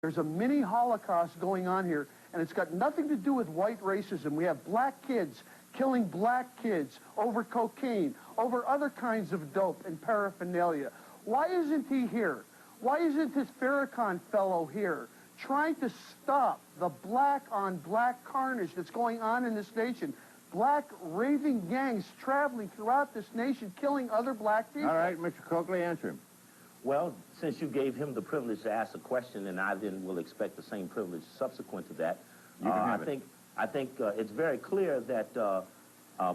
There's a mini Holocaust going on here, and it's got nothing to do with white racism. We have black kids killing black kids over cocaine, over other kinds of dope and paraphernalia. Why isn't he here? Why isn't this Farrakhan fellow here trying to stop the black-on-black carnage that's going on in this nation? Black raving gangs traveling throughout this nation, killing other black people. All right, Mr. Coakley, answer him. Well, since you gave him the privilege to ask a question, and I then will expect the same privilege subsequent to that, I think it's very clear that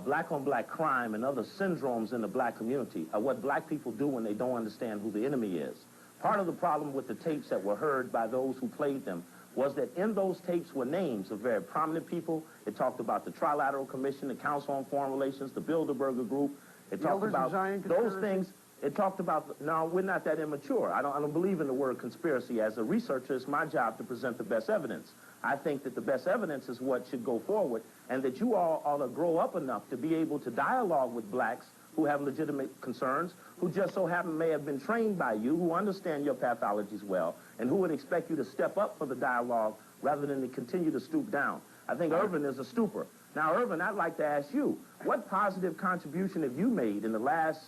black-on-black crime and other syndromes in the black community are what black people do when they don't understand who the enemy is. Part of the problem with the tapes that were heard by those who played them was that in those tapes were names of very prominent people. It talked about the Trilateral Commission, the Council on Foreign Relations, the Bilderberger Group. It talked about those things. It talked about, no, we're not that immature. I don't believe in the word conspiracy. As a researcher, it's my job to present the best evidence. I think that the best evidence is what should go forward, and that you all ought to grow up enough to be able to dialogue with blacks who have legitimate concerns, who just so happen may have been trained by you, who understand your pathologies well, and who would expect you to step up for the dialogue rather than to continue to stoop down. I think Irving is a stooper. Now, Irving, I'd like to ask you, what positive contribution have you made in the last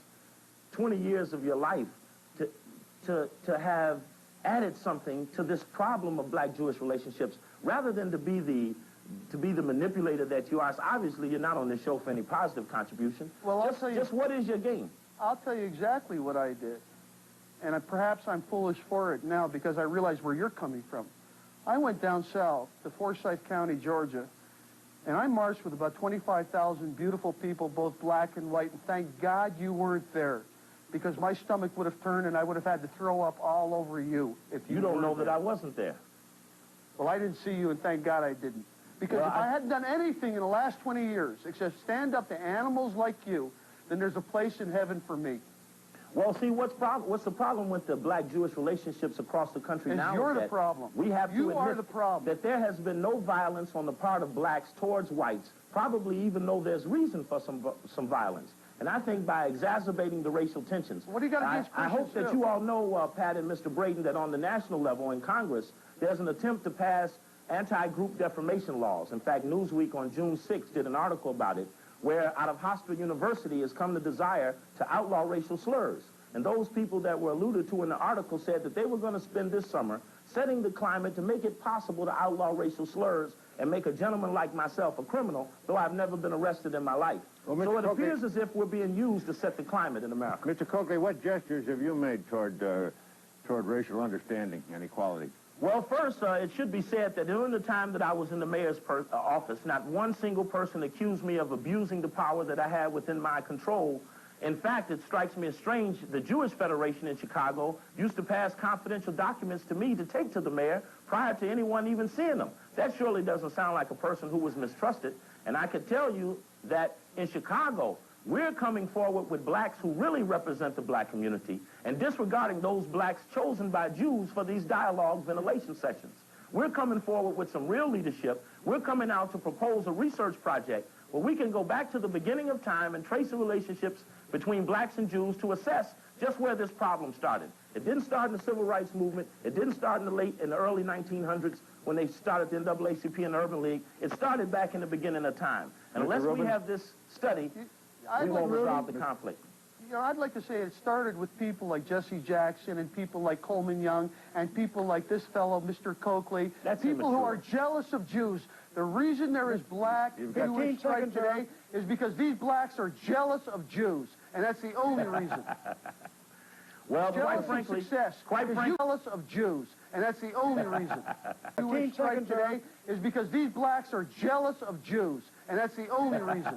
20 years of your life to have added something to this problem of black-Jewish relationships, rather than to be the manipulator that you are? So obviously, you're not on this show for any positive contribution. Well, I'll tell you, just what is your game? I'll tell you exactly what I did. And perhaps I'm foolish for it now because I realize where you're coming from. I went down south to Forsyth County, Georgia, and I marched with about 25,000 beautiful people, both black and white, and thank God you weren't there, because my stomach would have turned and I would have had to throw up all over you if you don't know there. that I wasn't there. Well, I didn't see you, and thank God I didn't. Because if I hadn't done anything in the last 20 years except stand up to animals like you, then there's a place in heaven for me. Well, see, what's the problem with the black-Jewish relationships across the country now? You're the problem. We have to admit the problem. That there has been no violence on the part of blacks towards whites, probably even though there's reason for some violence. And I think by exacerbating the racial tensions, what do you got against Christians? I hope that you all know, Pat and Mr. Braden, that on the national level in Congress, there's an attempt to pass anti-group defamation laws. In fact, Newsweek on June 6th did an article about it, where out of Hofstra University has come the desire to outlaw racial slurs. And those people that were alluded to in the article said that they were going to spend this summer setting the climate to make it possible to outlaw racial slurs and make a gentleman like myself a criminal, though I've never been arrested in my life. Well, so it appears as if we're being used to set the climate in America. Mr. Coakley, what gestures have you made toward racial understanding and equality? Well, first, it should be said that during the time that I was in the mayor's office, not one single person accused me of abusing the power that I had within my control. In fact, it strikes me as strange, the Jewish Federation in Chicago used to pass confidential documents to me to take to the mayor prior to anyone even seeing them. That surely doesn't sound like a person who was mistrusted. And I could tell you that in Chicago, we're coming forward with blacks who really represent the black community and disregarding those blacks chosen by Jews for these dialogue ventilation sessions. We're coming forward with some real leadership. We're coming out to propose a research project where we can go back to the beginning of time and trace the relationships between blacks and Jews to assess just where this problem started. It didn't start in the civil rights movement. It didn't start in the early 1900s when they started the NAACP and the Urban League. It started back in the beginning of time. And unless we have this study, we won't resolve the conflict. You know, I'd like to say it started with people like Jesse Jackson and people like Coleman Young and people like this fellow, Mr. Coakley. People who are jealous of Jews. The reason there is black Jewish strife today is because these blacks are jealous of Jews. And that's the only reason. Well, quite frankly, jealous of Jews. And that's the only reason. Jewish strife today is because these blacks are jealous of Jews. And that's the only reason.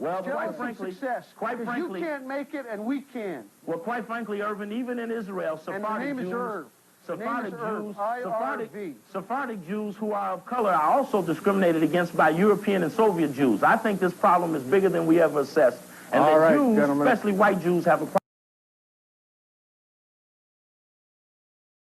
Well, quite frankly, you can't make it and we can. Well, quite frankly, Irving, even in Israel, Sephardic Jews who are of color are also discriminated against by European and Soviet Jews. I think this problem is bigger than we ever assessed. And that Jews, especially white Jews, have a problem.